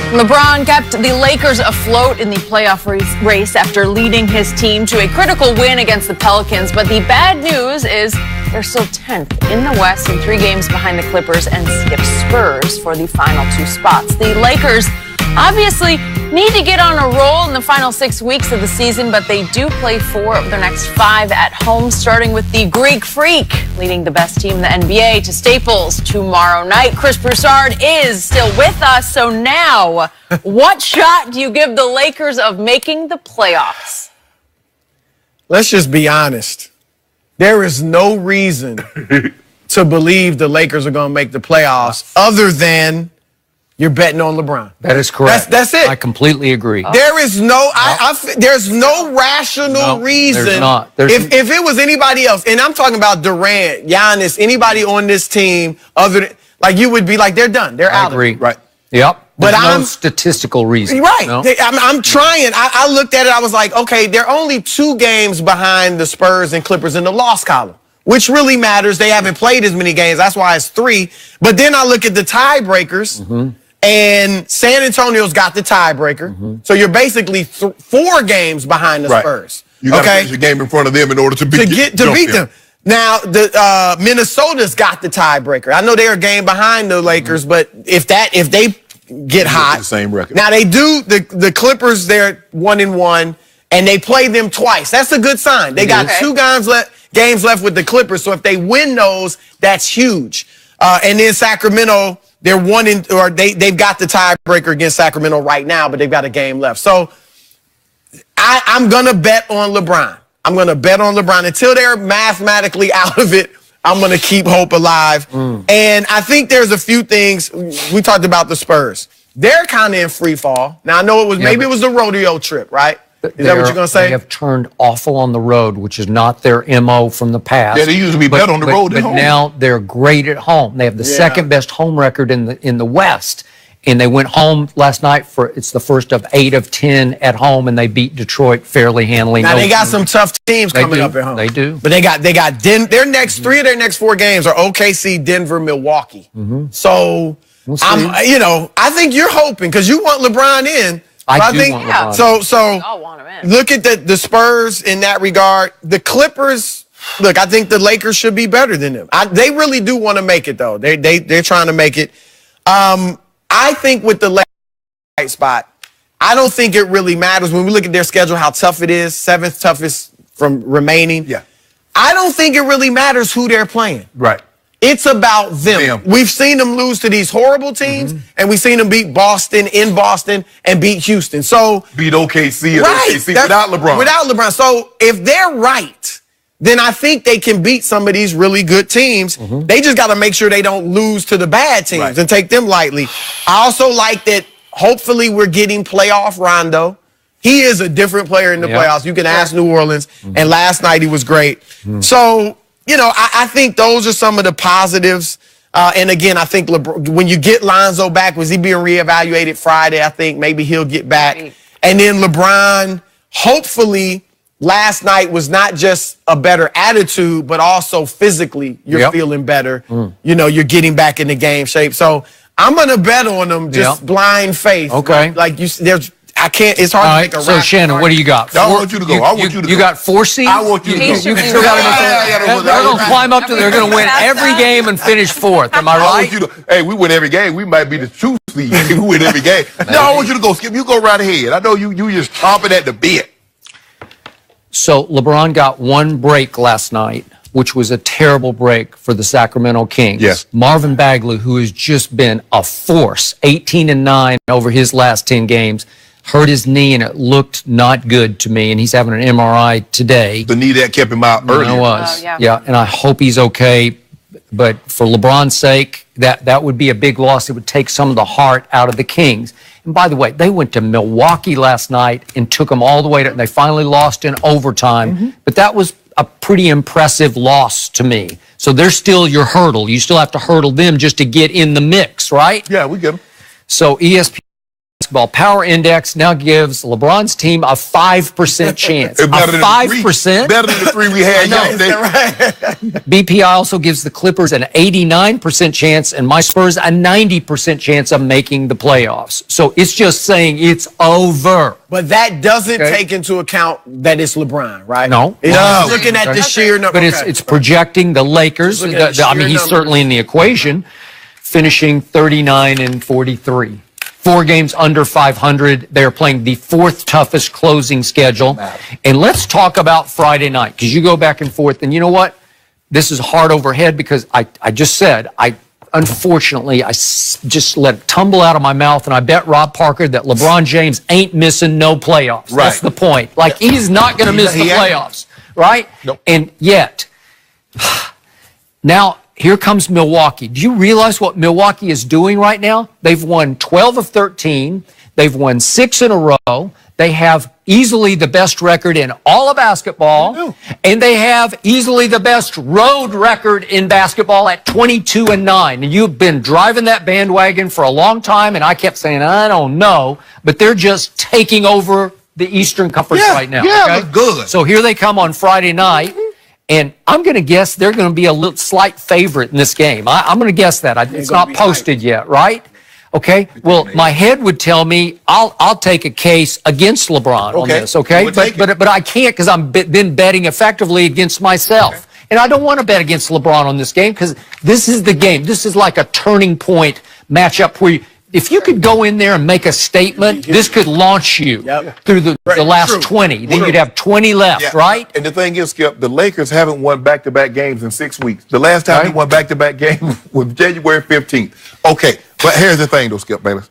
LeBron kept the Lakers afloat in the playoff race after leading his team to a critical win against the Pelicans. But the bad news is they're still 10th in the West and 3 games behind the Clippers and skip Spurs for the final 2 spots. The Lakers obviously need to get on a roll in the final 6 weeks of the season, but they do play 4 of their next 5 at home, starting with the Greek Freak, leading the best team in the NBA to Staples tomorrow night. Chris Broussard is still with us. So now, what shot do you give the Lakers of making the playoffs? Let's just be honest. There is no reason to believe the Lakers are going to make the playoffs other than you're betting on LeBron. That is correct. That's it. I completely agree. There is no, there's no rational reason. There's not. If it was anybody else, and I'm talking about Durant, Giannis, anybody on this team, other than, like, you would be like, they're done. They're out. I agree. Of it. Right. Yep. But There's no statistical reason. Right. No? I'm trying. I looked at it. I was like, okay, they're only 2 games behind the Spurs and Clippers in the loss column, which really matters. They haven't played as many games. That's why it's 3. But then I look at the tiebreakers, and San Antonio's got the tiebreaker. So you're basically 4 games behind the Spurs. You got to finish your game in front of them in order to beat them. Now, the Minnesota's got the tiebreaker. I know they're a game behind the Lakers, but if they get hot, the same record. Now they do the Clippers. They're 1-1, and they play them twice. That's a good sign. They got 2 games left with the Clippers. So if they win those, that's huge. And then Sacramento, they've got the tiebreaker against Sacramento right now, but they've got a game left. So I'm gonna bet on LeBron. I'm gonna bet on LeBron until they're mathematically out of it. I'm going to keep hope alive. And I think there's a few things. We talked about the Spurs. They're kind of in free fall. Now, I know it was maybe it was the rodeo trip, right? Is that what you're going to say? They have turned awful on the road, which is not their MO from the past. Yeah, they used to be better on the road than home. But now they're great at home. They have the second best home record in the West. And they went home last night it's the first of 8 of 10 at home, and they beat Detroit fairly handily. Now they got some tough teams coming up at home. They do. But they got their next 3 of their next 4 games are OKC, Denver, Milwaukee. So I think you're hoping because you want LeBron in. I do want LeBron. So We all want him in. look at the Spurs in that regard. The Clippers. Look, I think the Lakers should be better than them. They really do want to make it though. They're trying to make it. I think with the right spot, I don't think it really matters when we look at their schedule, how tough it is, 7th toughest from remaining. Yeah. I don't think it really matters who they're playing. Right. It's about them. We've seen them lose to these horrible teams, and we've seen them beat Boston in Boston and beat Houston. So beat OKC and OKC without LeBron. Without LeBron. So if they're right, then I think they can beat some of these really good teams. They just got to make sure they don't lose to the bad teams and take them lightly. I also like that hopefully we're getting playoff Rondo. He is a different player in the playoffs. You can ask New Orleans. And last night he was great. So, I think those are some of the positives. And again, I think when you get Lonzo back, was he being reevaluated Friday? I think maybe he'll get back. And then LeBron, hopefully, last night was not just a better attitude, but also physically you're feeling better. You're getting back into game shape. So I'm going to bet on them, just blind faith. Okay. Like it's hard to make a So Shannon, what do you got? I want you to go. You got 4 seeds? I want you to go. You still got they're going to climb up to. They're going to win every game and finish 4th. Am I right? Hey, we win every game. We might be the 2 seed. We win every game. No, I want you to go, Skip. You go right ahead. I know you just chomping at the bit. So LeBron got 1 break last night, which was a terrible break for the Sacramento Kings. Yes. Marvin Bagley, who has just been a force, 18-9 over his last 10 games, hurt his knee, and it looked not good to me, and he's having an MRI today. The knee that kept him out earlier. It was. Yeah, and I hope he's okay. But for LeBron's sake, that would be a big loss. It would take some of the heart out of the Kings. And by the way, they went to Milwaukee last night and took them all the way to, and they finally lost in overtime. But that was a pretty impressive loss to me. So they're still your hurdle. You still have to hurdle them just to get in the mix, right? Yeah, we get them. So ESPN Basketball Power Index now gives LeBron's team a 5% chance. A 5%? Better than the 3 we had yesterday. BPI also gives the Clippers an 89% chance and my Spurs a 90% chance of making the playoffs. So it's just saying it's over. But that doesn't take into account that it's LeBron, right? No. It's just looking at the sheer number. But it's projecting the Lakers. I mean, he's certainly in the equation, finishing 39-43. 4 games under 500. They're playing the 4th toughest closing schedule. And let's talk about Friday night, because you go back and forth. And you know what? This is hard overhead because I just said, unfortunately, I just let it tumble out of my mouth, and I bet Rob Parker that LeBron James ain't missing no playoffs. Right. That's the point. Like, he's not going to miss the playoffs, right? Nope. And yet, now, here comes Milwaukee. Do you realize what Milwaukee is doing right now? They've won 12 of 13. They've won 6 in a row. They have easily the best record in all of basketball. And they have easily the best road record in basketball at 22-9. And you've been driving that bandwagon for a long time, and I kept saying, I don't know. But they're just taking over the Eastern Conference right now. Yeah, good. So here they come on Friday night. And I'm going to guess they're going to be a little slight favorite in this game. I'm going to guess that. It's not posted yet, right? Okay. Well, my head would tell me I'll take a case against LeBron on this. Okay. But I can't because I'm then betting effectively against myself. And I don't want to bet against LeBron on this game because this is the game. This is like a turning point matchup where if you could go in there and make a statement, this could launch you through the last 20. Then you'd have 20 left, right? And the thing is, Skip, the Lakers haven't won back-to-back games in 6 weeks. The last time they won back-to-back games was January 15th. Okay, but here's the thing, though, Skip Bayless.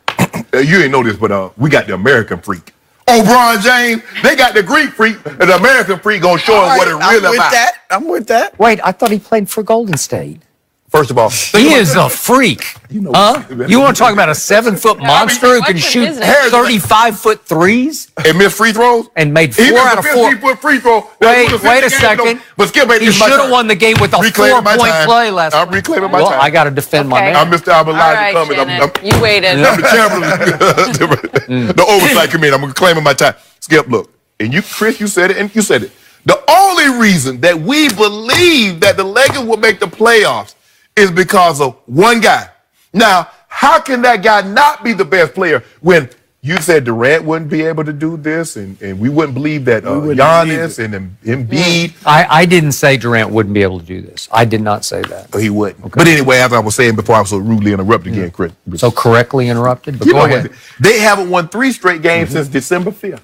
You ain't know this, but we got the American freak. LeBron James, they got the Greek freak, and the American freak gonna show him what it really about. I'm with that. Wait, I thought he played for Golden State. First of all, he is a freak. You want to talk about a 7-foot monster who can shoot 35-foot threes and miss free throws and made 4 out of 4. 15-foot free throw. Wait a second. But Skip, he should have won the game with a 4-point play last night. I'm reclaiming my time. Well, I got to defend my man. I'm Mr. Elijah Cummings. You waited. I'm the chairman of the oversight committee. I'm reclaiming my time. Skip, look, and you, Chris, you said it, and you said it. The only reason that we believe that the Lakers will make the playoffs is because of one guy. Now, how can that guy not be the best player when you said Durant wouldn't be able to do this and we wouldn't believe that Giannis and Embiid? I didn't say Durant wouldn't be able to do this. I did not say that. He wouldn't. Okay. But anyway, as I was saying before, I was so rudely interrupted again, Chris. So correctly interrupted? But go ahead. They haven't won 3 straight games since December 5th.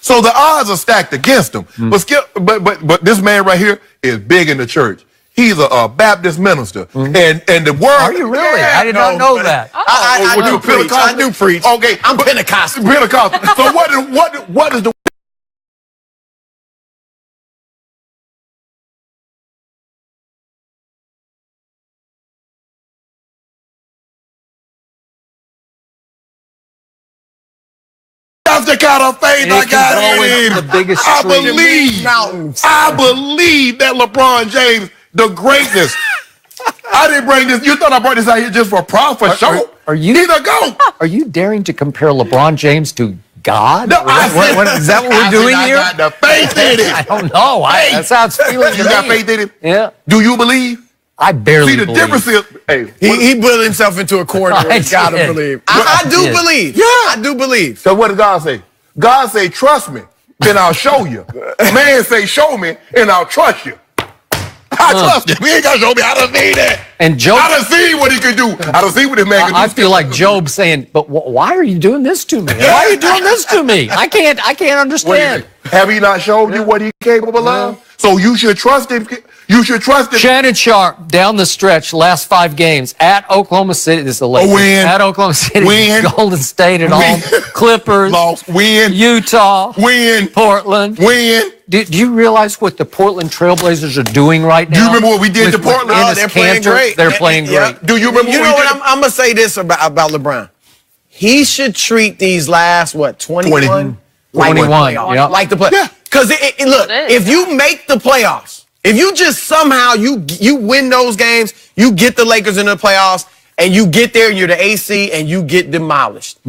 So the odds are stacked against them. But this man right here is big in the church. He's a Baptist minister, and the world. Are you really? I did not know that. I do preach. Okay, I'm Pentecostal. Pentecostal. So what is the That's the kind of faith I got in. The biggest I believe that LeBron James, the greatness. I didn't bring this. You thought I brought this out here just for profit show? He's a GOAT. Are you daring to compare LeBron James to God? No, is that what we're doing here? I got the faith in it. I don't know. That's how it's feeling. You got faith in it? Yeah. Do you believe? I barely See, the difference is, he built himself into a corner where he's got to believe. I do believe. Yeah. I do believe. So what did God say? God say, trust me, then I'll show you. Man say, show me, and I'll trust you. I trust you. He ain't got to show me. I done seen that. And Job, I done seen what he can do. I done seen what this man can do. I feel like Job saying, but why are you doing this to me? Why are you doing this to me? I can't understand. Have he not shown you what he's capable of? So you should trust him. You should trust him. Shannon Sharpe, down the stretch, last 5 games, at Oklahoma City, this is the Lakers. Win. At Oklahoma City, Win. Golden State at home, Clippers, Lost. Win. Utah, Win. Portland. Win. Do you realize what the Portland Trailblazers are doing right now? Do you remember what we did to Portland? They're playing great. They're playing great. Do you remember You know what? I'm going to say this about LeBron. He should treat these last, 21? 21, yeah. Like the play. Because, look, if you make the playoffs, if you just somehow you win those games, you get the Lakers in the playoffs, and you get there and you're the AC and you get demolished.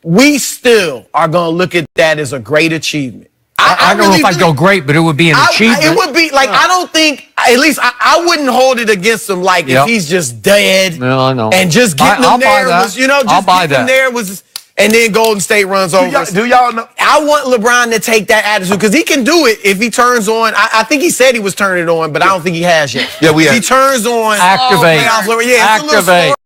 we still are going to look at that as a great achievement. I don't know if I'd go great, but it would be an achievement. It would be like, I don't think, at least I wouldn't hold it against him like if he's just dead and just getting them there was, just getting them there was, and then Golden State runs over. Do y'all know? I want LeBron to take that attitude because he can do it if he turns on. I think he said he was turning it on, but I don't think he has yet. Yeah, we have. He turns on. Activate. Activate.